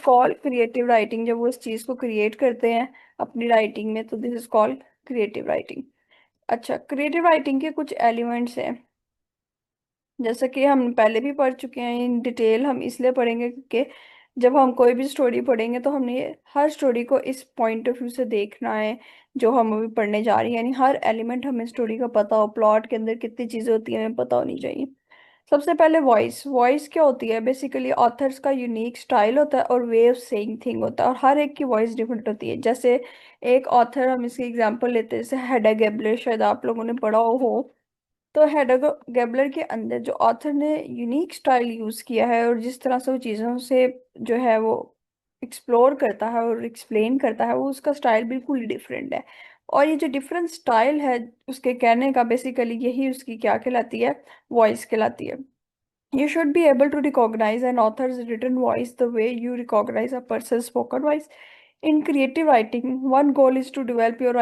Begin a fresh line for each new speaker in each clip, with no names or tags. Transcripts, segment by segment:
Called creative writing. जब वो इस चीज को क्रिएट करते हैं अपनी राइटिंग में, तो this is called creative writing. अच्छा, क्रिएटिव राइटिंग के कुछ एलिमेंट्स हैं, जैसा कि हम पहले भी पढ़ चुके हैं। इन डिटेल हम इसलिए पढ़ेंगे क्योंकि जब हम कोई भी स्टोरी पढ़ेंगे तो हमने हर स्टोरी को इस पॉइंट ऑफ व्यू से देखना है जो हम अभी पढ़ने जा रही हैं। यानी हर एलिमेंट हमें स्टोरी का पता हो, प्लॉट के अंदर कितनी चीजें होती हैं हमें पता होनी चाहिए। सबसे पहले वॉइस। वॉइस क्या होती है? बेसिकली ऑथर्स का यूनिक स्टाइल होता है और वे ऑफ सेइंग थिंग होता है, और हर एक की वॉइस डिफरेंट होती है। जैसे एक ऑथर, हम इसकी एग्जांपल लेते हैं, जैसे हेडा गैबलर, शायद आप लोगों ने पढ़ा हो। तो हेडा गैबलर के अंदर जो ऑथर ने यूनिक स्टाइल यूज किया है और जिस तरह से वो चीज़ों से जो है वो एक्सप्लोर करता है और एक्सप्लेन करता है, वो उसका स्टाइल बिल्कुल डिफरेंट है। और ये जो डिफरेंट स्टाइल है उसके कहने का, बेसिकली यही उसकी क्या कहलाती है? वॉइस कहलाती है। You should be able to recognize an author's written voice the way you recognize a person's spoken voice. In creative writing, one goal is to develop your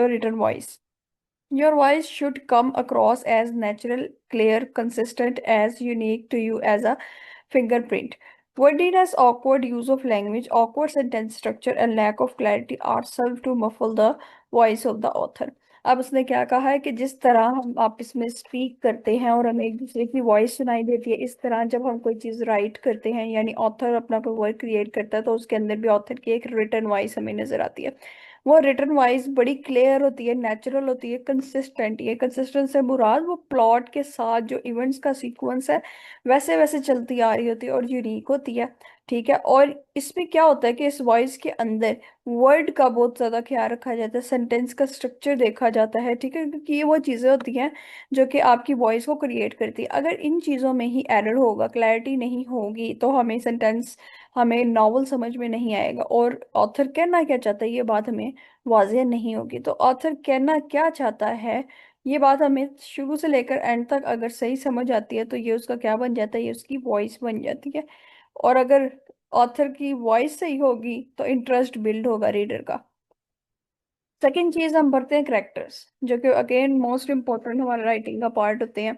written voice. Your voice should come across as natural, clear, consistent, as unique to you as a fingerprint. Wordiness, awkward use of language, awkward sentence structure, and lack of clarity are served to muffle the voice of the author. अब उसने क्या कहा है कि जिस तरह हम आपस में स्पीक करते हैं और हमें एक दूसरे की वॉइस सुनाई देती है, इस तरह जब हम कोई चीज़ राइट करते हैं, यानी ऑथर अपना कोई वर्क क्रिएट करता है, तो उसके अंदर भी ऑथर की एक रिटन वॉइस हमें नजर आती है। वो रिटर्न वाइज बड़ी क्लियर होती है, नेचुरल होती है, कंसिस्टेंट। ये कंसिस्टेंट से मुराद वो प्लॉट के साथ जो इवेंट्स का सीक्वेंस है वैसे वैसे चलती आ रही होती है और यूनिक होती है। ठीक है। और इसमें क्या होता है कि इस वॉइस के अंदर वर्ड का बहुत ज्यादा ख्याल रखा जाता है, सेंटेंस का स्ट्रक्चर देखा जाता है। ठीक है, क्योंकि ये वो चीजें होती हैं जो कि आपकी वॉइस को क्रिएट करती है। अगर इन चीजों में ही एरर होगा, क्लैरिटी नहीं होगी, तो हमें नॉवल समझ में नहीं आएगा। और ऑथर कहना क्या चाहता है ये बात हमें वाज़ेह नहीं होगी। तो ऑथर कहना क्या चाहता है ये बात हमें शुरू से लेकर एंड तक अगर सही समझ आती है, तो ये उसका क्या बन जाता है? ये उसकी वॉइस बन जाती है। और अगर ऑथर की वॉइस सही होगी तो इंटरेस्ट बिल्ड होगा रीडर का। सेकंड चीज हम पढ़ते हैं करेक्टर्स, जो कि अगेन मोस्ट इम्पोर्टेंट हमारे राइटिंग का पार्ट होते हैं।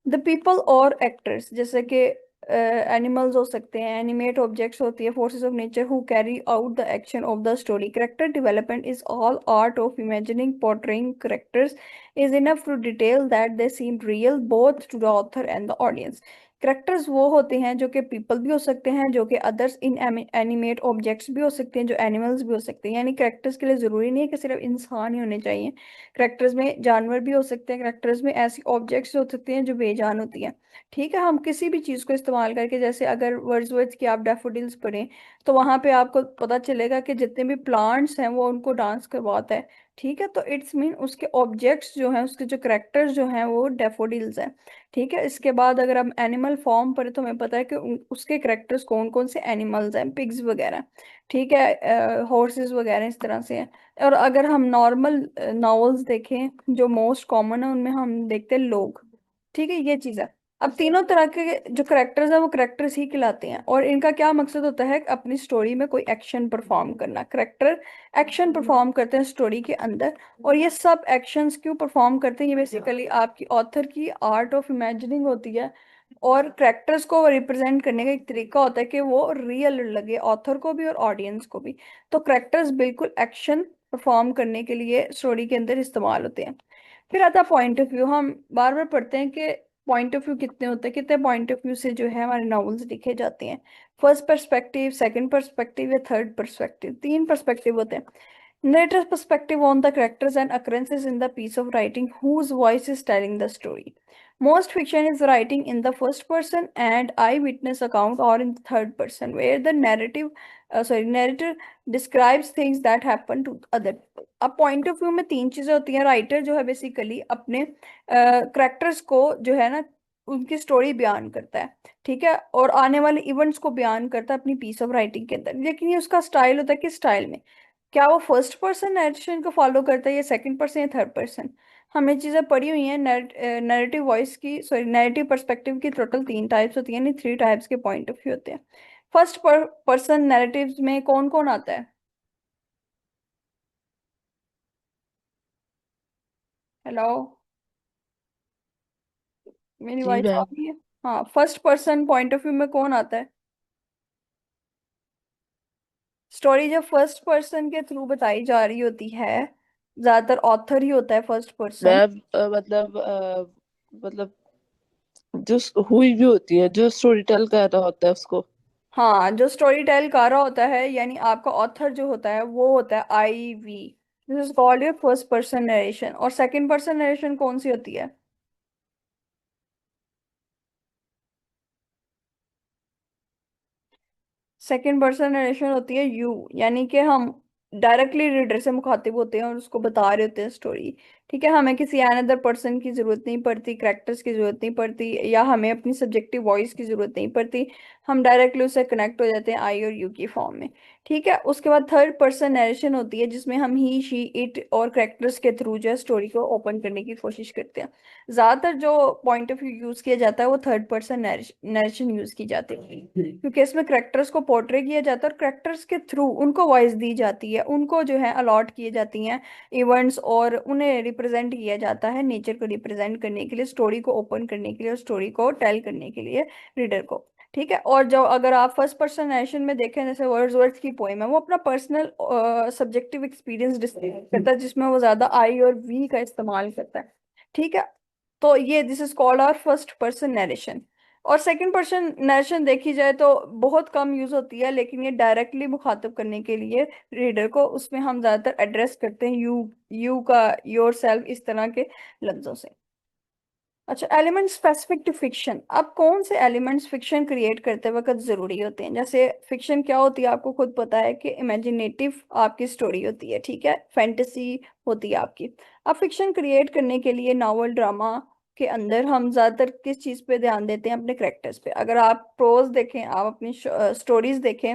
द पीपल और एक्टर्स, जैसे कि एनिमल्स हो सकते हैं, एनिमेट ऑब्जेक्ट्स होती है, forces of nature who carry out the action of the story. Character development is all art of imagining portraying characters is enough to detail that they seem real both to the author and the audience. Characters वो होते हैं जो कि people भी हो सकते हैं, जो कि अदर्स इन एनिमेट ऑब्जेक्ट्स भी हो सकते हैं, जो एनिमल्स भी हो सकते हैं। यानी करेक्टर्स के लिए जरूरी नहीं है कि सिर्फ इंसान ही होने चाहिए, करेक्टर्स में जानवर भी हो सकते हैं, करेक्टर्स में ऐसी ऑब्जेक्ट्स हो सकते हैं जो बेजान होती हैं। ठीक है, हम किसी भी चीज़ को इस्तेमाल करके, जैसे अगर वर्ड्सवर्थ की आप डैफोडिल्स पढ़ें तो वहां पे आपको पता चलेगा कि जितने भी प्लांट्स हैं वो उनको डांस करवाता है। ठीक है, तो इट्स मीन उसके ऑब्जेक्ट्स जो हैं, उसके जो करेक्टर्स जो हैं वो डैफोडिल्स हैं। ठीक है, इसके बाद अगर हम एनिमल फॉर्म पढ़े तो हमें पता है कि उसके करेक्टर्स कौन कौन से एनिमल्स हैं, पिग्स वगैरह। ठीक है, हॉर्सेस वगैरह इस तरह से हैं। और अगर हम नॉर्मल नॉवेल्स देखें जो मोस्ट कॉमन है, उनमें हम देखते हैं लोग। ठीक है, ये चीज़ है। अब तीनों तरह के जो करेक्टर्स हैं वो करेक्टर्स ही कहलाते हैं, और इनका क्या मकसद होता है? अपनी स्टोरी में कोई एक्शन परफॉर्म करना। करेक्टर एक्शन परफॉर्म करते हैं स्टोरी के अंदर। और ये सब एक्शंस क्यों परफॉर्म करते हैं? ये बेसिकली आपकी ऑथर की आर्ट ऑफ इमेजिनिंग होती है। और करेक्टर्स को रिप्रेजेंट करने का एक तरीका होता है कि वो रियल लगे ऑथर को भी और ऑडियंस को भी। तो करेक्टर्स बिल्कुल एक्शन परफॉर्म करने के लिए स्टोरी के अंदर इस्तेमाल होते हैं। फिर आता पॉइंट ऑफ व्यू। हम बार बार पढ़ते हैं कि पॉइंट ऑफ व्यू कितने होते हैं, कितने पॉइंट ऑफ व्यू से जो है हमारे नॉवेल्स लिखे जाते हैं। फर्स्ट पर्सपेक्टिव, सेकंड पर्सपेक्टिव या थर्ड पर्सपेक्टिव, तीन पर्सपेक्टिव होते हैं। Narrator's perspective on the characters and occurrences in the piece of writing whose voice is telling the story. Most fiction is writing in the first person and eyewitness account or in the third person, where the narrator describes things that happen to other people. अब point of view में तीन चीजें होती हैं। Writer जो है basically अपने characters को जो है ना उनकी स्टोरी बयान करता है। ठीक है, और आने वाले इवेंट्स को बयान करता है अपनी पीस ऑफ राइटिंग के अंदर। लेकिन ये उसका स्टाइल होता है, किस स्टाइल में? क्या वो फर्स्ट पर्सन नरेशन को फॉलो करता है या सेकंड पर्सन या थर्ड पर्सन? हमने चीजें पढ़ी हुई हैं। नैरेटिव वॉइस की, सॉरी, नैरेटिव पर्सपेक्टिव की टोटल तीन टाइप्स होती हैं, यानी थ्री टाइप्स के पॉइंट ऑफ व्यू होते हैं। फर्स्ट पर्सन नैरेटिव्स में कौन कौन आता है? हेलो, मेरी
जी
वॉइस आ
मैम।
रही है? हाँ, first person point of view में कौन आता है? स्टोरी जब फर्स्ट पर्सन के थ्रू बताई जा रही होती है, ज्यादातर ऑथर ही होता है फर्स्ट पर्सन।
मैम मतलब जो हुई भी होती है, जो स्टोरी टेल कर रहा होता है उसको।
हाँ, जो स्टोरी टेल कर रहा होता है यानी आपका ऑथर जो होता है वो होता है I we. This is called your first person narration. और सेकंड पर्सन नरेशन कौन सी होती है? सेकंड पर्सन नरेशन होती है यू, यानी कि हम डायरेक्टली रीडर से मुखातिब होते हैं और उसको बता रहे होते हैं स्टोरी। ठीक है, हमें किसी अनदर पर्सन की जरूरत नहीं पड़ती, कैरेक्टर्स की जरूरत नहीं पड़ती, या हमें अपनी सब्जेक्टिव वॉइस की जरूरत नहीं पड़ती। हम डायरेक्टली उससे कनेक्ट हो जाते हैं आई और यू की फॉर्म में। ठीक है, उसके बाद थर्ड पर्सन नरेशन होती है जिसमें हम ही शी इट और कैरेक्टर्स के थ्रू जो है स्टोरी को ओपन करने की कोशिश करते हैं। ज्यादातर जो पॉइंट ऑफ व्यू यूज किया जाता है वो थर्ड पर्सन नरेशन यूज की जाती है, क्योंकि इसमें करेक्टर्स को पोर्ट्रे किया जाता है और करेक्टर्स के थ्रू उनको वॉइस दी जाती है, उनको जो है अलॉट किए जाती हैं इवेंट्स, और उन्हें रिप्रेजेंट किया जाता है नेचर को रिप्रेजेंट करने के लिए, स्टोरी को ओपन करने के लिए और स्टोरी को टेल करने के लिए रीडर को। ठीक है, और जो अगर आप फर्स्ट पर्सन नरेशन में देखें, जैसे वर्ड्सवर्थ की पोएम है, वो अपना पर्सनल सब्जेक्टिव एक्सपीरियंस डिस्क्राइब करता है जिसमें वो ज्यादा आई और वी का इस्तेमाल करता है। ठीक है, तो ये this is called our first person narration. और सेकंड पर्सन नरेशन देखी जाए तो बहुत कम यूज होती है, लेकिन ये डायरेक्टली मुखातिब करने के लिए रीडर को, उसमें हम ज्यादातर एड्रेस करते हैं यू का, योर सेल्फ, इस तरह के लफ्जों से। अच्छा, एलिमेंट स्पेसिफिक टू फिक्शन। अब कौन से एलिमेंट्स फिक्शन क्रिएट करते वक्त जरूरी होते हैं? जैसे फिक्शन क्या होती है आपको खुद पता है कि इमेजिनेटिव आपकी स्टोरी होती है, ठीक है, फैंटेसी होती है आपकी। अब फिक्शन क्रिएट करने के लिए नॉवल ड्रामा के अंदर हम ज्यादातर किस चीज पे ध्यान देते हैं? अपने करेक्टर्स पे। अगर आप प्रोज देखें, आप अपनी स्टोरीज देखें,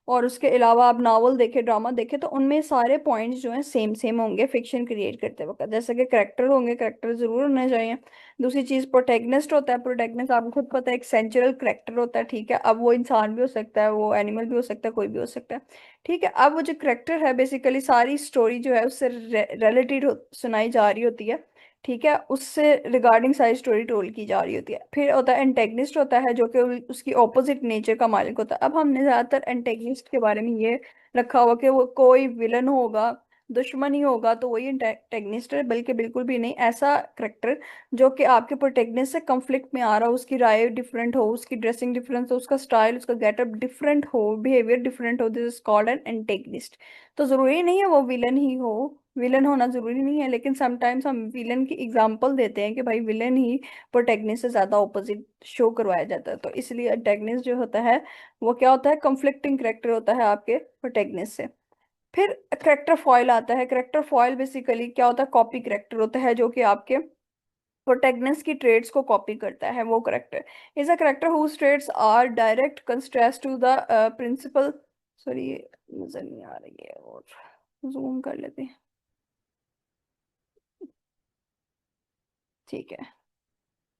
और उसके अलावा आप नावल देखें, ड्रामा देखें, तो उनमें सारे पॉइंट्स जो हैं सेम सेम होंगे फिक्शन क्रिएट करते वक्त। जैसे कि करेक्टर होंगे, करेक्टर जरूर होने चाहिए। दूसरी चीज प्रोटैगनिस्ट होता है। प्रोटैगनिस्ट आपको खुद पता है एक सेंट्रल करेक्टर होता है, ठीक है। अब वो इंसान भी हो सकता है, वो एनिमल भी हो सकता है, कोई भी हो सकता है। ठीक है, अब वो जो करेक्टर है बेसिकली सारी स्टोरी जो है उससे रिलेटेड सुनाई जा रही होती है। ठीक है, उससे रिगार्डिंग सारी स्टोरी टोल की जा रही होती है। फिर होता है एंटेगनिस्ट, होता है जो कि उसकी ऑपोजिट नेचर का मालिक होता है। अब हमने ज्यादातर एंटेगनिस्ट के बारे में ये रखा हुआ कि वो कोई विलन होगा, दुश्मन ही होगा तो वही एंटेगनिस्ट है, बल्कि बिल्कुल भी नहीं। ऐसा करेक्टर जो कि आपके प्रोटेगनिस्ट से कंफ्लिक्ट में आ रहा हो, उसकी राय डिफरेंट हो, उसकी ड्रेसिंग डिफरेंस हो, उसका स्टाइल, उसका गेटअप डिफरेंट हो, बिहेवियर डिफरेंट हो, this is called an antagonist. तो जरूरी नहीं है वो विलन ही हो, विलन होना जरूरी नहीं है, लेकिन समटाइम्स हम विलन की एग्जांपल देते हैं कि भाई विलन ही प्रोटेगनिस्ट से ज्यादा ऑपोजिट शो करवाया जाता है। तो इसलिए एंटेगनिस्ट जो होता है वो क्या होता है? कंफ्लिक्टिंग करेक्टर होता है आपके प्रोटेगनिस्ट से। फिर करेक्टर फॉयल आता है। करेक्टर फॉयल बेसिकली क्या होता है? कॉपी करेक्टर होता है जो कि आपके प्रोटैगनिस्ट की ट्रेड्स को कॉपी करता है। वो character is a character whose traits are direct contrast to the principal. Sorry, नजर नहीं आ रही है, और जूम कर लेते हैं। ठीक है,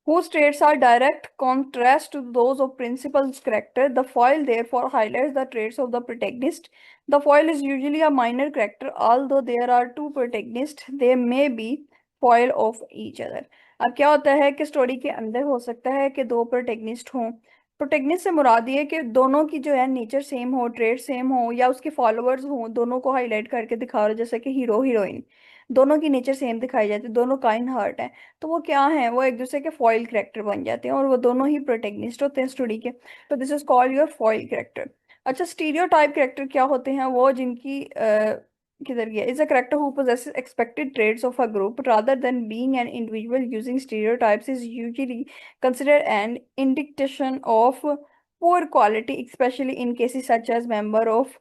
whose traits are direct contrast to those of principal's character. The foil therefore highlights the traits of the protagonist. The foil is usually a minor character, although there are two protagonists, they may be foil of each other. अब क्या होता है कि story के अंदर हो सकता है कि दो प्रोटेगनिस्ट हों। प्रोटेगनिस्ट से मुराद ये है कि दोनों की जो है नेचर सेम हो, ट्रेड सेम हो, या उसके फॉलोअर्स हों, दोनों को हाईलाइट करके दिखा रहे हो, जैसे कि हीरो हीरोइन, दोनों की नेचर सेम दिखाई जाती है, दोनों काइंड हार्ट है। तो वो क्या है? वो एक दूसरे के फॉइल कैरेक्टर बन जाते हैं और वो दोनों ही प्रोटेगनिस्ट होते हैं स्टोरी के। तो this is called your foil character. अच्छा, स्टीरियोटाइप कैरेक्टर क्या होते हैं? वो जिनकी किधर गया, is a character who possesses expected traits of a group rather than being an individual. Using stereotypes is usually considered an indication of poor quality, especially in cases such as member of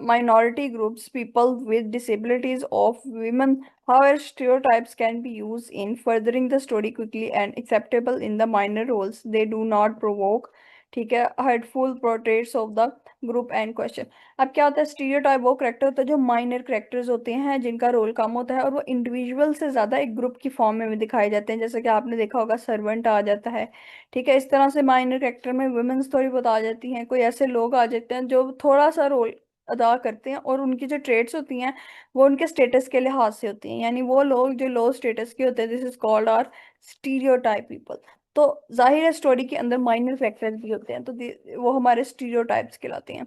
minority groups, people with disabilities, of women. However, stereotypes can be used in furthering the story quickly and acceptable in the minor roles. They do not provoke, ठीक है, hurtful portraits of the group and question। अब क्या होता है? Stereotype वो character होता है जो माइनर करेक्टर्स होते हैं, जिनका रोल कम होता है और वो इंडिविजुअल से ज्यादा एक ग्रुप की फॉर्म में भी दिखाए जाते हैं। जैसे कि आपने देखा होगा सर्वेंट आ जाता है। ठीक है, इस तरह से माइनर करेक्टर में वुमेन्स थोड़ी बहुत आ जाती हैं, कोई ऐसे लोग आ जाते हैं जो थोड़ा सा रोल अदा करते हैं, और उनकी जो ट्रेड्स होती हैं वो उनके स्टेटस के लिहाज से होती हैं, यानी वो लोग जो लो स्टेटस के होते हैं, this is called our stereotype people. तो जाहिर है स्टोरी के अंदर माइनर फैक्टर्स भी होते हैं, तो वो हमारे स्टीरियोटाइप्स कहलाते हैं।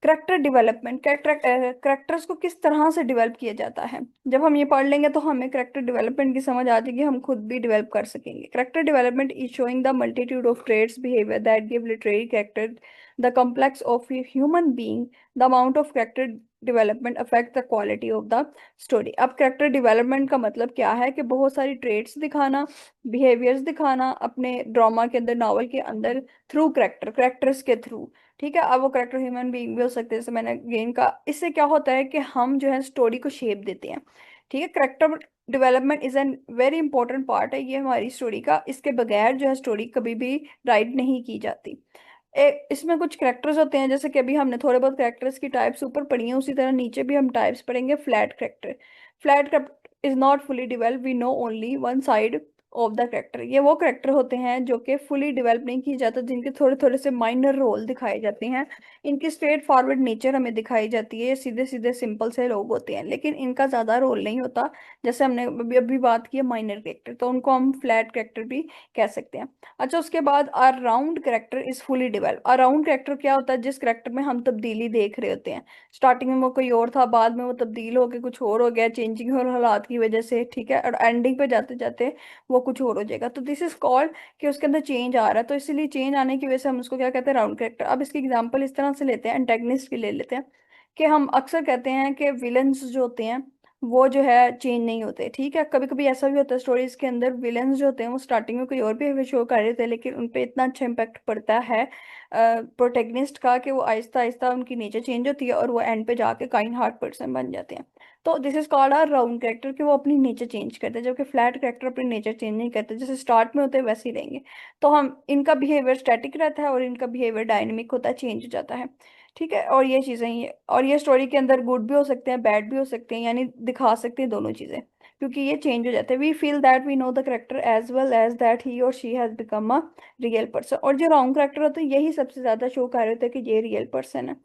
करेक्टर डेवलपमेंट, करेक्टर्स को किस तरह से डेवलप किया जाता है, जब हम ये पढ़ लेंगे तो हमें करेक्टर डेवलपमेंट की समझ आ जाएगी, हम खुद भी डेवलप कर सकेंगे। Character development is showing the multitude of traits behaviour that give literary character the complex of a human being. The amount of character development affect the quality of the story. अब character development का मतलब क्या है कि बहुत सारी trades दिखाना, behaviours दिखाना अपने ड्रामा के अंदर, नॉवल के अंदर, थ्रू करेक्टर्स के थ्रू। ठीक है, अब वो करेक्टर ह्यूमन बीइंग भी हो सकते हैं, जैसे मैंने गेन का। इससे क्या होता है कि हम जो है स्टोरी को शेप देते हैं। ठीक है, character development is an very important part है ये हमारी स्टोरी का। इसके बगैर जो है स्टोरी कभी भी राइट नहीं की जाती। इसमें कुछ करेक्टर्स होते हैं, जैसे कि अभी हमने थोड़े बहुत करेक्टर्स की टाइप्स ऊपर पढ़ी हैं, उसी तरह नीचे भी हम टाइप्स पढ़ेंगे। Flat character, flat character is not fully develop, we know only one side of the character. ये वो करेक्टर होते हैं जो कि फुली डेवलप नहीं किए जाते, जिनके थोड़े थोड़े से माइनर रोल दिखाए जाते हैं। इनकी स्ट्रेट फॉरवर्ड नेचर हमें दिखाई जाती है, ये सीधे सीधे सिंपल से लोग होते हैं, लेकिन इनका ज्यादा रोल नहीं होता। जैसे हमने अभी अभी बात की है माइनर करेक्टर, तो उनको हम फ्लैट करेक्टर भी कह सकते हैं। अच्छा, उसके बाद around character is fully develop. Around character क्या होता है, जिस करेक्टर में हम तब्दीली देख रहे होते हैं। स्टार्टिंग में वो कोई और था, बाद में वो तब्दील होकर कुछ और हो गया, चेंजिंग और हालात की वजह से। ठीक है, और एंडिंग पे जाते जाते वो कुछ और हो जाएगा, तो दिस इज कॉल्ड कि उसके अंदर चेंज आ रहा है, तो इसीलिए चेंज आने की वजह से हम उसको क्या कहते हैं, राउंड करेक्टर। अब इसकी एग्जांपल इस तरह से लेते हैं, एंटेगनिस्ट की ले लेते हैं, कि हम अक्सर कहते हैं कि विलन्स जो होते हैं वो जो है चेंज नहीं होते। ठीक है, कभी कभी ऐसा भी होता है स्टोरीज के अंदर, विलन्स जो होते हैं वो स्टार्टिंग में कोई और भी शो कर रहे थे, लेकिन उन पे इतना अच्छा इम्पैक्ट पड़ता है प्रोटेगनिस्ट का कि वो आहिस्ता आहिस्ता उनकी नेचर चेंज होती है और वो एंड पे जाके काइंड हार्ट पर्सन बन जाते हैं। तो this is called our round character, कि वो अपनी नेचर चेंज करते हैं, जबकि फ्लैट कैरेक्टर अपनी नेचर चेंज नहीं करते, जैसे स्टार्ट में होते हैं वैसे ही रहेंगे। तो हम इनका बिहेवियर स्टैटिक रहता है और इनका बिहेवियर डायनेमिक होता है, चेंज हो जाता है। ठीक है, और ये चीजें ये, और ये स्टोरी के अंदर गुड भी हो सकते हैं, बैड भी हो सकते हैं, यानी दिखा सकते हैं दोनों चीजें, क्योंकि ये चेंज हो जाते हैं। We feel that we know the character as well as that he और she has become a real person. और जो रॉन्ग करेक्टर होते हैं यही सबसे ज्यादा शो कर रहे होते हैं कि ये रियल पर्सन है।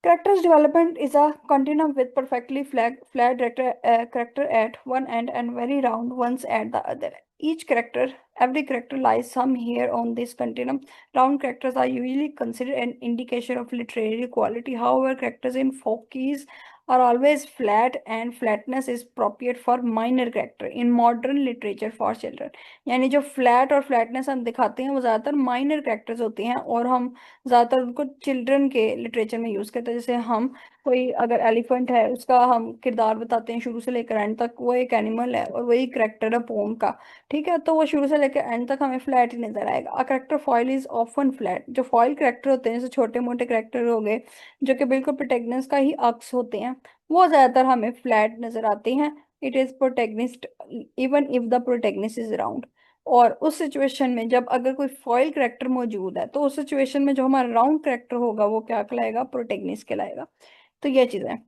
Character's development is a continuum with perfectly flat character at one end and very round ones at the other. Each character, every character lies some here on this continuum. Round characters are usually considered an indication of literary quality. However, characters in folkies are always flat, and flatness is appropriate for minor character in modern literature for children. यानी जो flat और flatness हम दिखाते हैं वो ज्यादातर minor characters होते हैं, और हम ज्यादातर उनको चिल्ड्रन के लिटरेचर में यूज करते हैं। जैसे हम कोई अगर एलिफेंट है, उसका हम किरदार बताते हैं शुरू से लेकर एंड तक, वो एक एनिमल है और वही करेक्टर है पोम का। ठीक है, तो वो शुरू से लेकर एंड तक हमें फ्लैट ही नजर आएगा। A character foil is often flat. जो फॉइल करेक्टर होते हैं, जैसे छोटे मोटे करेक्टर हो गए जो कि बिल्कुल प्रोटेगनिस्ट का ही अक्स होते हैं, वो ज्यादातर हमें फ्लैट नजर आते हैं। It is protagonist even if the protagonist is around. और उस सिचुएशन में जब अगर कोई फॉइल करेक्टर मौजूद है, तो उस सिचुएशन में जो हमारा राउंड करेक्टर होगा वो क्या कहलाएगा, प्रोटेगनिस्ट कहलाएगा। तो ये चीज है।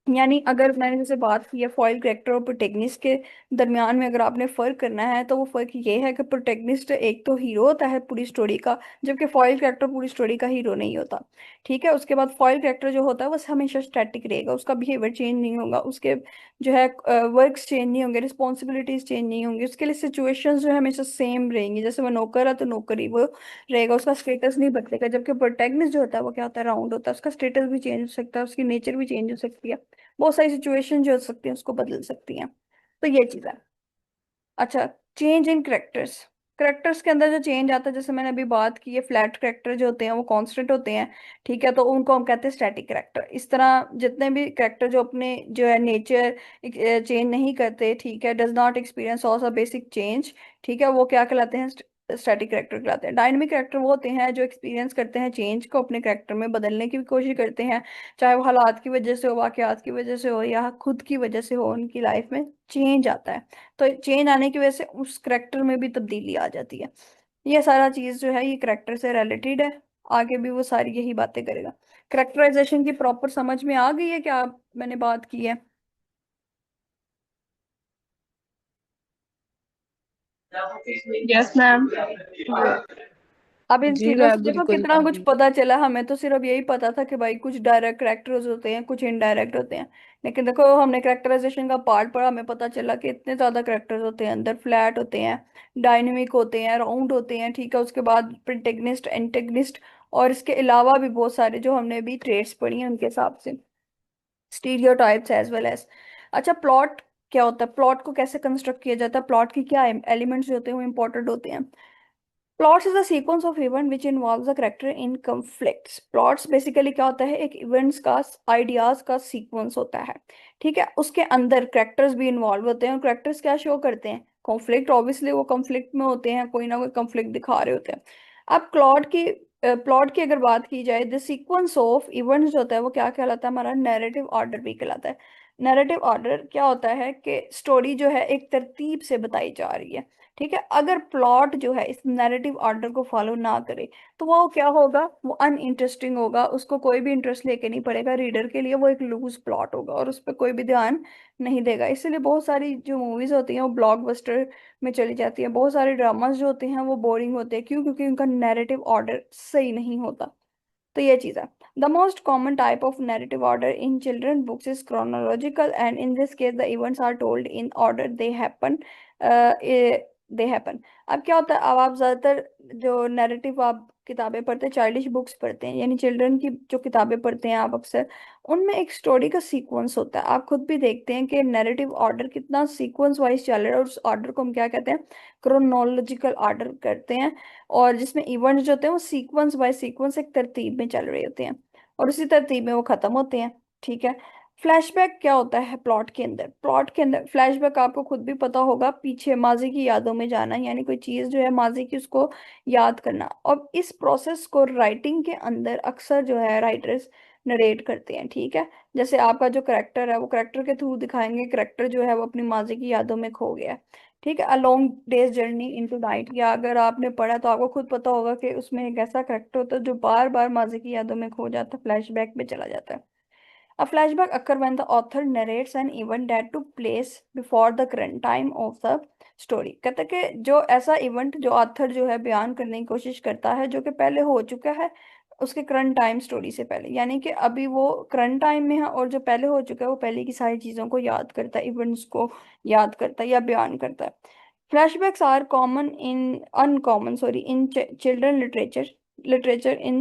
यानी अगर मैंने जैसे बात की है फॉइल करेक्टर और प्रोटेगनिस्ट के दरमियान में, अगर आपने फर्क करना है तो वो फर्क ये है कि प्रोटेगनिस्ट एक तो हीरो होता है पूरी स्टोरी का, जबकि फॉइल करेक्टर पूरी स्टोरी का हीरो नहीं होता। ठीक है, उसके बाद फॉइल करेक्टर जो होता है वो हमेशा स्टैटिक रहेगा, उसका बिहेवियर चेंज नहीं होगा, उसके जो है वर्क्स चेंज नहीं होंगे, रिस्पॉन्सिबिलिटीज चेंज नहीं होंगी, उसके लिए सिचुएशंस जो है हमेशा सेम रहेंगी। जैसे वो नौकर है तो नौकर ही वो रहेगा, उसका स्टेटस नहीं बदलेगा। जबकि प्रोटेगनिस्ट जो होता है वो क्या होता है, राउंड होता है, उसका स्टेटस भी चेंज हो सकता है, उसकी नेचर भी चेंज हो सकती है, बहुत सारी सिचुएशन जो हो सकती हैं उसको बदल सकती हैं। तो ये चीज है। अच्छा, चेंज इन करेक्टर्स। करेक्टर्स के अंदर जो चेंज आता है, जैसे मैंने अभी बात की है, फ्लैट करेक्टर जो होते हैं वो कांस्टेंट होते हैं। ठीक है, तो उनको हम कहते हैं स्टैटिक करेक्टर। इस तरह जितने भी करेक्टर जो अपने जो है नेचर चेंज नहीं करते, ठीक है, does not experience also basic change, ठीक है, वो क्या कहलाते हैं, स्टैटिक करेक्टर कहलाते हैं। डायनेमिक करेक्टर वो होते हैं जो एक्सपीरियंस करते हैं चेंज को, अपने करेक्टर में बदलने की भी कोशिश करते हैं, चाहे वो हालात की वजह से हो, वाकयात की वजह से हो, या खुद की वजह से हो, उनकी लाइफ में चेंज आता है। तो चेंज आने की वजह से उस करेक्टर में भी तब्दीली आ जाती है। ये सारा चीज जो है ये करेक्टर से रिलेटेड है। आगे भी वो सारी यही बातें करेगा। करेक्टराइजेशन की प्रॉपर समझ में आ गई है क्या, मैंने बात की है?
Yes ma'am.
गुड। अब इन
जी
तीनों से
मैम
देखो
बिल्कुल
कितना
आ
कुछ
गई।
पता चला। हमें तो सिर्फ यही पता था कि भाई कुछ डायरेक्ट करेक्टर्स होते हैं, कुछ इनडायरेक्ट होते हैं, लेकिन देखो हमने करेक्टराइजेशन का पार्ट पढ़ा, हमें पता चला कि इतने ज्यादा करेक्टर्स होते हैं अंदर। फ्लैट होते हैं, डायनेमिक होते हैं, राउंड होते हैं, ठीक है, उसके बाद प्रोटेगनिस्ट, एंटेगनिस्ट और इसके अलावा भी बहुत सारे जो हमने भी ट्रेड्स पढ़ी हैं उनके हिसाब से स्टीरियोटाइप्स एज वेल एज। अच्छा, प्लॉट क्या होता है, प्लॉट को कैसे कंस्ट्रक्ट किया जाता है, प्लॉट की क्या एलिमेंट्स जो होते हैं वो इंपॉर्टेंट होते हैं। Plots is a sequence of event which involves a character in conflicts. Plots basically क्या होता है, एक इवेंट्स का आइडियाज का सीक्वेंस होता है। ठीक है, उसके अंदर कैरेक्टर्स भी इन्वॉल्व होते हैं और कैरेक्टर्स क्या शो करते हैं, कॉन्फ्लिक्ट। ऑब्वियसली वो कॉन्फ्लिक्ट में होते हैं, कोई ना कोई कॉन्फ्लिक्ट दिखा रहे होते हैं। अब प्लॉट की अगर बात की जाए, द सीक्वेंस ऑफ इवेंट्स जो होता है वो क्या कहलाता है, हमारा नैरेटिव ऑर्डर भी कहलाता है। नैरेटिव ऑर्डर क्या होता है कि स्टोरी जो है एक तरतीब से बताई जा रही है। ठीक है, अगर प्लॉट जो है इस नैरेटिव ऑर्डर को फॉलो ना करे तो वो क्या होगा, वो अनइंटरेस्टिंग होगा, उसको कोई भी इंटरेस्ट लेके नहीं पड़ेगा रीडर के लिए, वो एक लूज प्लॉट होगा और उस पर कोई भी ध्यान नहीं देगा। इसलिए बहुत सारी जो मूवीज होती हैं वो ब्लॉकबस्टर में चली जाती है, बहुत सारे ड्रामास जो होते हैं वो बोरिंग होते हैं। क्यों? क्योंकि उनका नैरेटिव ऑर्डर सही नहीं होता। तो ये चीज है। The most common type of narrative order in children books is chronological, and in this case the events are told in order they happen। अब क्या होता है, अब आप ज्यादातर जो नैरेटिव आप किताबें पढ़ते हैं, चाइल्डिश बुक्स पढ़ते हैं, यानी चिल्ड्रन की जो किताबें पढ़ते हैं आप अक्सर, उनमें एक स्टोरी का सीक्वेंस होता है। आप खुद भी देखते हैं कि नैरेटिव ऑर्डर कितना सीक्वेंस वाइज चल रहा है, और उस ऑर्डर को हम क्या कहते हैं, क्रोनोलॉजिकल ऑर्डर करते हैं। और जिसमें इवेंट्स जो होते हैं वो सीक्वेंस बाय सीक्वेंस एक तरतीब में चल रहे होते हैं और उसी तरतीब में वो खत्म होते हैं। ठीक है। फ्लैशबैक क्या होता है प्लॉट के अंदर, प्लॉट के अंदर फ्लैशबैक आपको खुद भी पता होगा, पीछे माजी की यादों में जाना, यानी कोई चीज जो है माजी की उसको याद करना। और इस प्रोसेस को राइटिंग के अंदर अक्सर जो है राइटर्स नरेट करते हैं। ठीक है, जैसे आपका जो करेक्टर है वो करेक्टर के थ्रू दिखाएंगे, करेक्टर जो है वो अपनी माजी की यादों में खो गया है। ठीक है, a long days journey into night, या अगर आपने पढ़ा तो आपको खुद पता होगा कि उसमें एक ऐसा करेक्टर होता है जो बार बार माजी की यादों में खो जाता है, फ्लैशबैक में चला जाता है। A flashback occur when the author narrates an event that took place before the current time of the story। कहते हैं कि जो ऐसा इवेंट जो ऑथर जो है बयान करने की कोशिश करता है जो कि पहले हो चुका है उसके करंट टाइम स्टोरी से पहले, यानी कि अभी वो करंट टाइम में है और जो पहले हो चुका है वो पहले की सारी चीजों को याद करता है, इवेंट्स को याद करता है या बयान करता है। Flashbacks are common in uncommon sorry in children literature in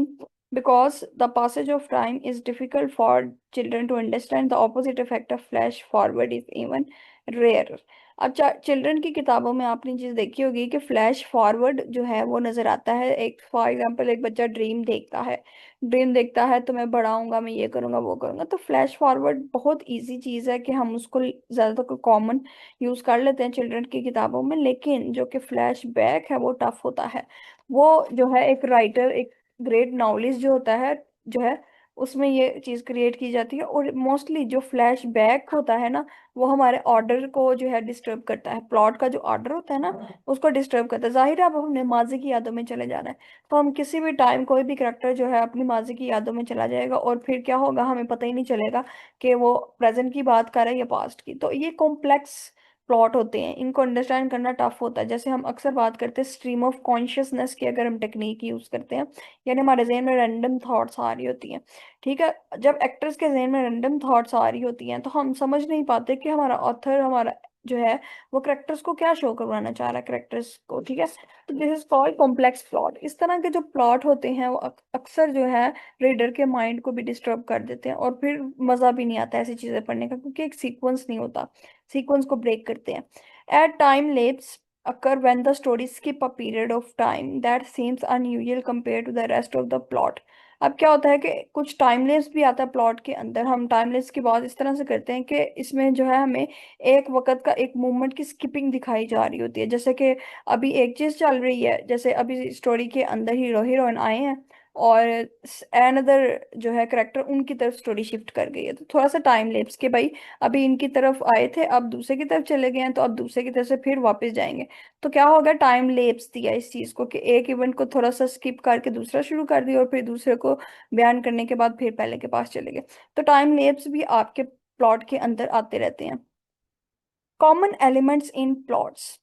because the passage of time is difficult for children to understand, the opposite effect of flash forward is even rarer। अब children की किताबों में आपने चीज देखी होगी कि flash forward जो है वो नजर आता है। एक फॉर एग्जांपल एक बच्चा ड्रीम देखता है तो मैं बड़ा होऊंगा, मैं ये करूंगा वो करूंगा। तो फ्लैश फॉरवर्ड बहुत इजी चीज है कि हम उसको ज्यादातर कॉमन यूज कर लेते हैं चिल्ड्रन की किताबों में, लेकिन जो कि फ्लैश बैक है वो टफ होता है। वो जो है एक राइटर एक ग्रेट नॉवलिस्ट जो होता है जो है उसमें ये चीज क्रिएट की जाती है। और मोस्टली जो फ्लैश बैक होता है ना वो हमारे ऑर्डर को जो है डिस्टर्ब करता है, प्लॉट का जो ऑर्डर होता है ना उसको डिस्टर्ब करता है। जाहिर है अब हमने माजी की यादों में चले जाना है, तो हम किसी भी टाइम कोई भी करेक्टर जो है अपनी माजी की यादों में चला जाएगा और फिर क्या होगा हमें पता ही नहीं चलेगा कि वो प्रेजेंट की बात कर रहा है या पास्ट की। तो ये कॉम्प्लेक्स प्लॉट होते हैं, इनको अंडरस्टैंड करना टफ होता है। जैसे हम अक्सर बात करते हैं स्ट्रीम ऑफ कॉन्शियसनेस की, अगर हम टेक्निक यूज करते हैं, यानी हमारे जहन में रैंडम थॉट्स आ रही होती हैं। ठीक है, जब एक्टर्स के जहन में रैंडम थॉट्स आ रही होती हैं तो हम समझ नहीं पाते कि हमारा ऑथर हमारा जो है वो करेक्टर्स को क्या शो करवाना चाह रहा है करेक्टर्स को। ठीक है, तो this is called complex plot. इस तरह के जो प्लॉट होते हैं वो अक्सर जो है रीडर के माइंड को भी डिस्टर्ब कर देते हैं और फिर मजा भी नहीं आता ऐसी चीजें पढ़ने का, क्योंकि एक सीक्वेंस नहीं होता, सीक्वेंस को ब्रेक करते हैं। At time lapse occur when the story skip a period of time that seems unusual compared to the rest of the plot। अब क्या होता है कि कुछ टाइमलेस भी आता है प्लॉट के अंदर। हम टाइमलेस की बात इस तरह से करते हैं कि इसमें जो है हमें एक वक्त का एक मोमेंट की स्किपिंग दिखाई जा रही होती है। जैसे कि अभी एक चीज चल रही है, जैसे अभी स्टोरी के अंदर हीरो हीरोइन आए हैं और अनदर जो है करेक्टर उनकी तरफ स्टोरी शिफ्ट कर गई है, तो थोड़ा सा टाइम लेप्स के भाई अभी इनकी तरफ आए थे अब दूसरे की तरफ चले गए हैं तो अब दूसरे की तरफ से फिर वापस जाएंगे। तो क्या होगा, टाइम लेप्स दिया इस चीज को कि एक इवेंट को थोड़ा सा स्किप करके दूसरा शुरू कर दिया और फिर दूसरे को बयान करने के बाद फिर पहले के पास चले गए। तो टाइम लेप्स भी आपके प्लॉट के अंदर आते रहते हैं। कॉमन एलिमेंट्स इन प्लॉट्स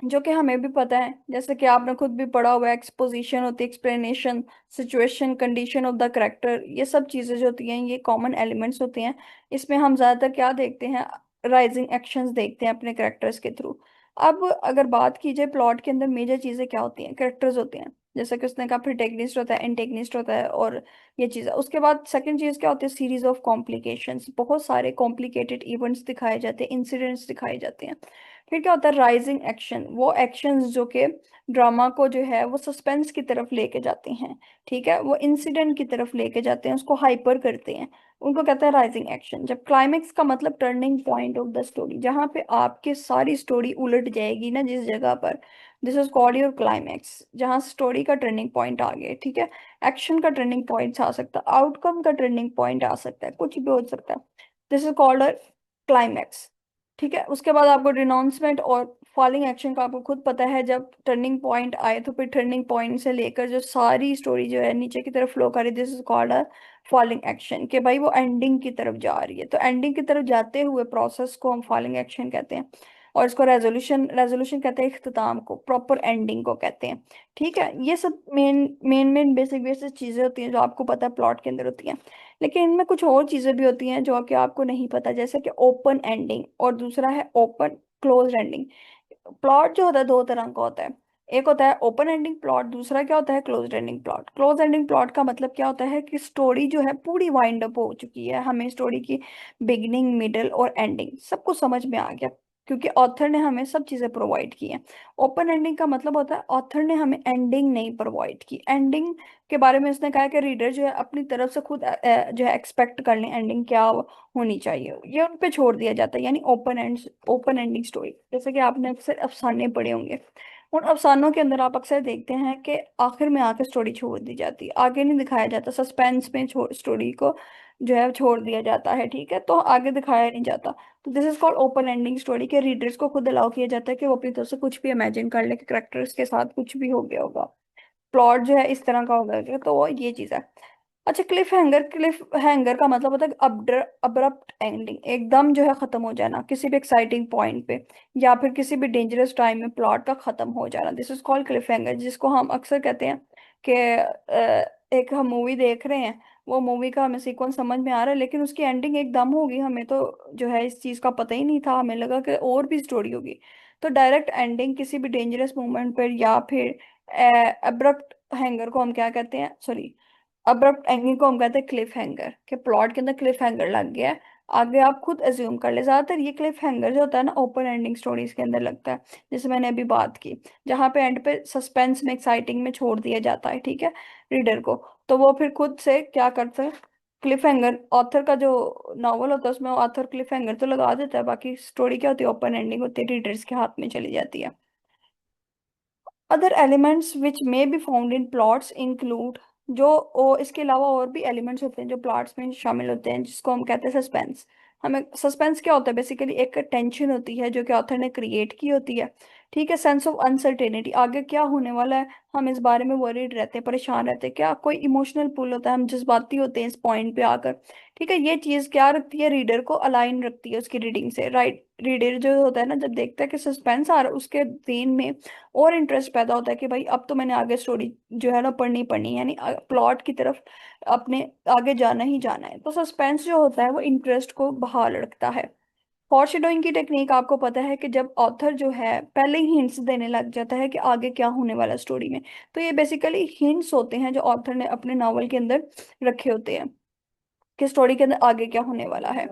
जो कि हमें भी पता है, जैसे कि आपने खुद भी पढ़ा हुआ है, एक्सपोजिशन होती है, explanation, situation, condition of the character, ये सब चीजें जो होती हैं ये कॉमन एलिमेंट्स होती हैं। इसमें हम ज्यादातर क्या देखते हैं, राइजिंग एक्शंस देखते हैं अपने करेक्टर्स के थ्रू। अब अगर बात की जाए प्लॉट के अंदर मेजर चीजें क्या होती हैं, करेक्टर्स होते हैं। जैसा कि उसने कहा प्रोटेगनिस्ट होता है, एंटेगनिस्ट होता है, और ये चीज़ है। उसके बाद सेकंड चीज़ क्या होती है, सीरीज ऑफ कॉम्प्लिकेशंस, बहुत सारे कॉम्प्लिकेटेड इवेंट्स दिखाए जाते हैं, इंसिडेंट्स दिखाए जाते हैं। फिर क्या होता है, राइजिंग एक्शन, वो एक्शंस जो कि ड्रामा को जो है वो सस्पेंस की तरफ लेके जाते हैं, ठीक है, वो इंसिडेंट की तरफ लेके जाते हैं, उसको हाइपर करते हैं, उनको कहते हैं राइजिंग एक्शन। जब क्लाइमेक्स का मतलब turning point of the story, जहां पे आपकी सारी स्टोरी उलट जाएगी ना जिस जगह पर, this is called your climax, जहां स्टोरी का टर्निंग पॉइंट आ गया, ठीक है। एक्शन का टर्निंग पॉइंट आ सकता है, आउटकम का टर्निंग पॉइंट आ सकता है, कुछ भी हो सकता है, this is called a climax, ठीक है। उसके बाद आपको डिनाउंसमेंट और फॉलिंग एक्शन का आपको खुद पता है, जब टर्निंग पॉइंट आए तो फिर टर्निंग पॉइंट से लेकर जो सारी स्टोरी जो है नीचे की तरफ फ्लो कर रही है, this is called a falling action, कि भाई वो एंडिंग की तरफ जा रही है, तो एंडिंग की तरफ जाते हुए प्रोसेस को हम फॉलिंग एक्शन कहते हैं। और इसको रेजोल्यूशन रेजोल्यूशन कहते हैं, इख्तिताम को, प्रॉपर एंडिंग को कहते हैं, ठीक है। ये सब main main main basic basic चीजें होती हैं जो आपको पता है प्लॉट के अंदर होती हैं। लेकिन इनमें कुछ और चीजें भी होती हैं जो कि आपको नहीं पता, जैसे कि ओपन एंडिंग और दूसरा है ओपन क्लोज एंडिंग। प्लॉट जो होता है दो तरह का होता है, एक होता है ओपन एंडिंग प्लॉट, दूसरा क्या होता है, close ending plot. Close ending plot का मतलब क्या होता है कि स्टोरी जो है पूरी वाइंड अप हो चुकी है, हमें स्टोरी की बिगिनिंग मिडल और एंडिंग सब कुछ समझ में आ गया, क्योंकि ऑथर ने हमें सब चीजें प्रोवाइड की हैं। ओपन एंडिंग का मतलब होता है ऑथर ने हमें एंडिंग नहीं प्रोवाइड की, एंडिंग के बारे में उसने कहा कि रीडर जो है अपनी तरफ से खुद जो है एक्सपेक्ट कर लें एंडिंग क्या होनी चाहिए, ये उन पे छोड़ दिया जाता है, यानी ओपन एंडिंग स्टोरी। जैसे कि आपने अक्सर अफसाने पढ़े होंगे, उन अफसानों के अंदर आप अक्सर देखते हैं कि आखिर में आके स्टोरी छोड़ दी जाती है, आगे नहीं दिखाया जाता, सस्पेंस में स्टोरी को जो है छोड़ दिया जाता है, ठीक है, तो आगे दिखाया नहीं जाता। तो this is called open ending story, के रीडर्स को खुद अलाउ किया जाता है कि वो अपनी तरफ से कुछ भी इमेजिन कर ले कि करेक्टर्स के साथ कुछ भी हो गया होगा, प्लॉट जो है इस तरह का होगा, तो वो ये चीज है। अच्छा, क्लिफ हैंगर का मतलब होता है अब्रप्ट एंडिंग, एकदम जो है खत्म हो जाना किसी भी एक्साइटिंग पॉइंट पे, या फिर किसी भी डेंजरस टाइम में प्लॉट का खत्म हो जाना, this is called Cliff hanger, जिसको हम अक्सर कहते हैं कि एक हम मूवी देख रहे हैं, वो मूवी का हमें सीक्वेंस समझ में आ रहा है, लेकिन उसकी एंडिंग एकदम होगी, हमें तो जो है इस चीज का पता ही नहीं था, हमें लगा कि और भी स्टोरी होगी। तो डायरेक्ट एंडिंग किसी भी डेंजरस मोमेंट पर, या फिर अब्रप्ट हैंगर को हम क्या कहते हैं, सॉरी, अब्रप्ट एंडिंग को हम कहते हैं क्लिफ हैंगर, के प्लॉट के अंदर क्लिफ हैंगर लग गया है, आगे आप खुद एज्यूम कर ले। ज्यादातर ये क्लिफ हैंगर जो होता है ना ओपन एंडिंग स्टोरीज के अंदर लगता है, जैसे मैंने अभी बात की, जहाँ पे एंड पे सस्पेंस में एक्साइटिंग में छोड़ दिया जाता है, ठीक है, रीडर को, तो वो फिर खुद से क्या करते हैं, क्लिफ हैंगर, ऑथर का जो नॉवल होता है उसमें ऑथर क्लिफ हैंगर तो लगा देता है, बाकी स्टोरी क्या होती है, ओपन एंडिंग होती है, रीडर्स के हाथ में चली जाती है। Other elements which may be found in plots include, जो इसके अलावा और भी एलिमेंट्स होते हैं जो प्लॉट्स में शामिल होते हैं, जिसको हम कहते हैं सस्पेंस। हमें सस्पेंस क्या होता है, बेसिकली एक टेंशन होती है जो कि ऑथर ने क्रिएट की होती है, ठीक है, सेंस ऑफ अनसर्टेनिटी, आगे क्या होने वाला है, हम इस बारे में वरीड रहते हैं, परेशान रहते हैं, क्या कोई इमोशनल पुल होता है, हम जज्बाती होते हैं इस पॉइंट पे आकर, ठीक है। ये चीज क्या रखती है, रीडर को अलाइन रखती है उसकी रीडिंग से, राइट। रीडर जो होता है ना, जब देखता है कि सस्पेंस आ रहा है उसके ब्रेन में और इंटरेस्ट पैदा होता है कि भाई अब तो मैंने आगे स्टोरी जो है ना पढ़नी पढ़नी है, यानी प्लॉट की तरफ अपने आगे जाना ही जाना है, तो सस्पेंस जो होता है वो इंटरेस्ट को बहाल रखता है। फॉरशैडोइंग की टेक्निक आपको पता है कि जब ऑथर जो है पहले ही हिंट्स देने लग जाता है कि आगे क्या होने वाला स्टोरी में, तो ये बेसिकली हिंट्स होते हैं जो ऑथर ने अपने नॉवल के अंदर रखे होते हैं कि स्टोरी के अंदर आगे क्या होने वाला है।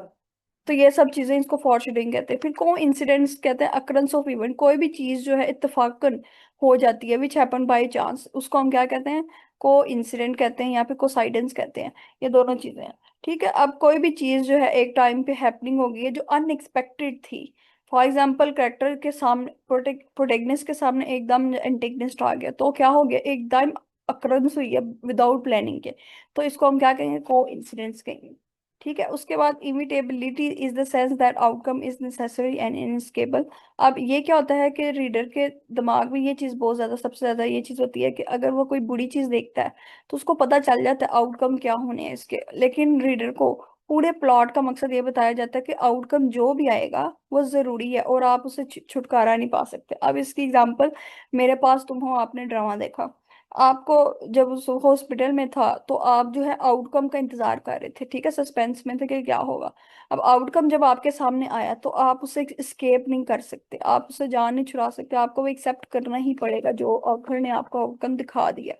तो ये सब चीजें इसको फॉरशैडोइंग कहते हैं। फिर को इंसिडेंट्स कहते हैं अकरेंस ऑफ इवेंट, कोई भी चीज जो है इत्तेफाकन हो जाती है, विच हैपन बाय चांस, उसको हम क्या कहते हैं, को इंसिडेंट कहते हैं या फिर कोसाइडेंस कहते हैं, ये दोनों चीजें हैं, ठीक है। अब कोई भी चीज जो है एक टाइम पे हैपनिंग हो गई है जो अनएक्सपेक्टेड थी, फॉर एग्जाम्पल करेक्टर के सामने प्रोटेगनिस्ट के सामने एकदम एंटेगनिस्ट आ गया, तो क्या हो गया, एकदम अक्रंस हुई है विदाउट प्लानिंग के, तो इसको हम क्या कहेंगे, को इंसिडेंट्स कहेंगे, ठीक है। उसके बाद inevitability is the sense that outcome is necessary and inescapable. अब ये क्या होता है कि रीडर के दिमाग में ये चीज बहुत ज्यादा, सबसे ज्यादा ये चीज होती है कि अगर वो कोई बुरी चीज देखता है तो उसको पता चल जाता है आउटकम क्या होने हैं इसके, लेकिन रीडर को पूरे प्लॉट का मकसद ये बताया जाता है कि आउटकम जो भी आएगा वो जरूरी है और आप उसे छुटकारा नहीं पा सकते। अब इसकी एग्जांपल, मेरे पास तुम हो, आपने ड्रामा देखा, आपको जब उस हॉस्पिटल में था तो आप जो है आउटकम का इंतजार कर रहे थे, ठीक है, सस्पेंस में थे कि क्या होगा। अब आउटकम जब आपके सामने आया तो आप उसे एस्केप नहीं कर सकते, आप उसे जान नहीं छुड़ा सकते, आपको वो एक्सेप्ट करना ही पड़ेगा जो ऑथर ने आपको आउटकम दिखा दिया।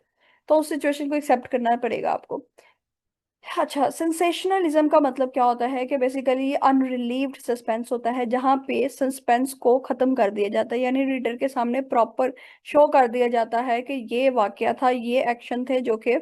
तो उस सिचुएशन को एक्सेप्ट करना पड़ेगा आपको। अच्छा, सेंसेशनलिज्म का मतलब क्या होता है कि बेसिकली ये अनरिलीव्ड सस्पेंस होता है, जहाँ पे सस्पेंस को खत्म कर दिया जाता है, यानी रीडर के सामने प्रॉपर शो कर दिया जाता है कि ये वाकया था, ये एक्शन थे जो कि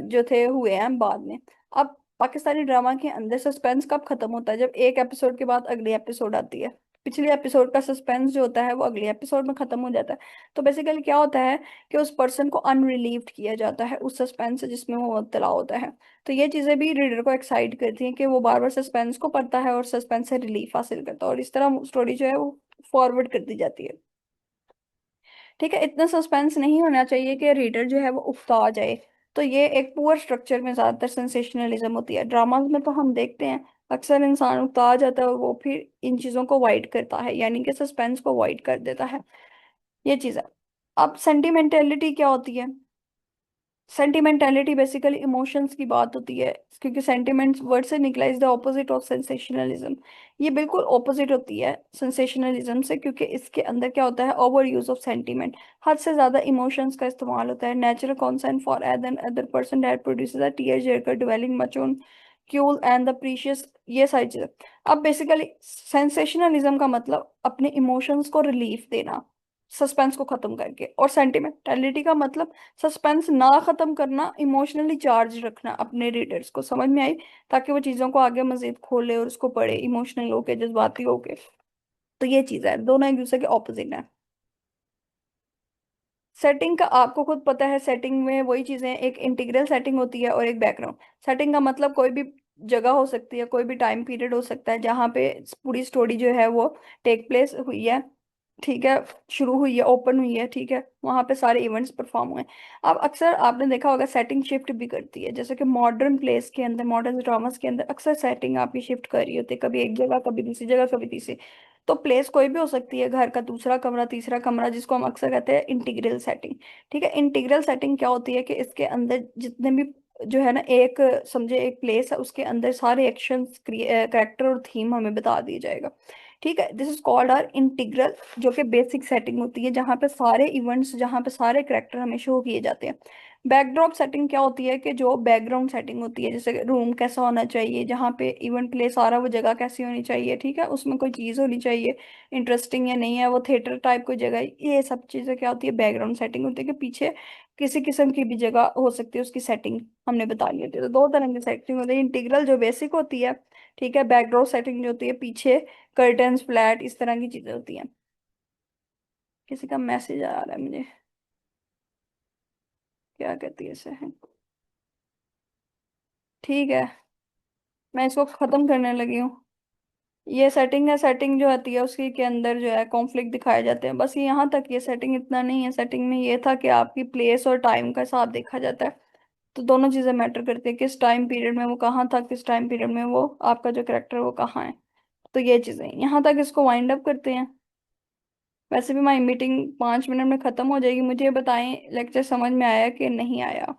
जो थे हुए हैं बाद में। अब पाकिस्तानी ड्रामा के अंदर सस्पेंस कब खत्म होता है? जब एक एपिसोड के बाद अगली एपिसोड आती है, पिछले एपिसोड का सस्पेंस जो होता है वो अगले एपिसोड में खत्म हो जाता है। तो बेसिकली क्या होता है कि उस पर्सन को अनरिलीव्ड किया जाता है उस सस्पेंस से जिसमें वो मुब्तला होता है। तो ये चीजें भी रीडर को एक्साइट करती हैं कि वो बार बार सस्पेंस को पढ़ता है और सस्पेंस से रिलीफ हासिल करता है, और इस तरह स्टोरी जो है वो फॉरवर्ड कर दी जाती है। ठीक है, इतना सस्पेंस नहीं होना चाहिए कि रीडर जो है वो उकता जाए। तो ये एक पुअर स्ट्रक्चर में ज्यादातर सेंसेशनलिज्म होती है। ड्रामाज में तो हम देखते हैं अक्सर इंसान उकता जाता है और वो फिर इन चीजों को अवॉइड करता है, यानी कि सस्पेंस को अवॉइड कर देता है। ये चीज है। अब सेंटिमेंटेलिटी क्या होती है? सेंटिमेंटेलिटी बेसिकली इमोशंस की बात होती है, क्योंकि सेंटिमेंट्स वर्ड से निकला, is the opposite of sensationalism. ये बिल्कुल ऑपोजिट होती है सेंसेशनलिज्म से, क्योंकि इसके अंदर क्या होता है, ओवर यूज ऑफ सेंटिमेंट, हद से ज्यादा इमोशंस का इस्तेमाल होता है। Natural consent for another person that produces a tear jerker dwelling much on cute and the precious, ये सारी चीजें। अब बेसिकली सेंसेशनलिज्म का मतलब अपने इमोशंस को रिलीफ देना सस्पेंस को खत्म करके, और सेंटिमेंटलिटी का मतलब सस्पेंस ना खत्म करना, इमोशनली चार्ज रखना अपने रीडर्स को, समझ में आई? ताकि वो चीजों को आगे मजीद खोले और उसको पढ़े इमोशनल होके, जज्बाती होके। तो ये चीज है, दोनों एक दूसरे के ऑपोजिट है। सेटिंग का आपको खुद पता है, सेटिंग में वही चीजें, एक इंटीग्रल सेटिंग होती है और एक बैकग्राउंड सेटिंग का मतलब कोई भी जगह हो सकती है, कोई भी टाइम पीरियड हो सकता है जहाँ पे पूरी स्टोरी जो है वो टेक प्लेस हुई है, ठीक है, शुरू हुई है, ओपन हुई है, ठीक है, वहां पे सारे इवेंट्स परफॉर्म हुए हैं। अब अक्सर आपने देखा होगा सेटिंग शिफ्ट भी करती है, जैसे कि मॉडर्न प्लेस के अंदर, मॉडर्न ड्रामास के अंदर अक्सर सेटिंग आपकी शिफ्ट कर रही होती है, कभी एक जगह, कभी दूसरी जगह, कभी तीसरी। तो प्लेस कोई भी हो सकती है, घर का दूसरा कमरा, तीसरा कमरा, जिसको हम अक्सर कहते हैं इंटीग्रल सेटिंग। ठीक है, इंटीग्रल सेटिंग क्या होती है कि इसके अंदर जितने भी जो है ना, एक समझे एक प्लेस है, उसके अंदर सारे एक्शंस, कैरेक्टर और थीम हमें बता दिया जाएगा। ठीक है, this is called our integral, जो कि बेसिक सेटिंग होती है, जहाँ पे सारे इवेंट्स, जहाँ पे सारे करेक्टर हमें शो किए जाते हैं। बैकड्रॉप सेटिंग क्या होती है कि जो बैकग्राउंड सेटिंग होती है, जैसे रूम कैसा होना चाहिए, जहाँ पे इवेंट प्लेस आ रहा है वो जगह कैसी होनी चाहिए, ठीक है, उसमें कोई चीज़ होनी चाहिए इंटरेस्टिंग या नहीं है, वो थिएटर टाइप कोई जगह, ये सब चीज़ें क्या होती है, बैकग्राउंड सेटिंग होती है, कि पीछे किसी किस्म की भी जगह हो सकती है, उसकी सेटिंग हमने बतानी होती है। तो दो तरह की सेटिंग होती है, इंटीग्रल जो बेसिक होती है, ठीक है, बैकड्रॉप सेटिंग जो होती है पीछे कर्टन्स, फ्लैट, इस तरह की चीजें होती हैं। किसी का मैसेज आ रहा है मुझे, क्या कहती है इसे? ठीक है, मैं इसको खत्म करने लगी हूँ। ये सेटिंग है, सेटिंग जो आती है उसके के अंदर जो है कॉन्फ्लिक्ट दिखाए जाते हैं, बस ये यहाँ तक। ये सेटिंग इतना नहीं है, सेटिंग में ये था कि आपकी प्लेस और टाइम का हिसाब देखा जाता है। तो दोनों चीजें मैटर करती है, किस टाइम पीरियड में वो कहाँ था, किस टाइम पीरियड में वो आपका जो करेक्टर है वो कहाँ है। तो ये चीजें यहाँ तक, इसको वाइंड अप करते हैं। वैसे भी हमारी मीटिंग 5 मिनट में खत्म हो जाएगी। मुझे ये बताएं लेक्चर समझ में आया कि नहीं आया?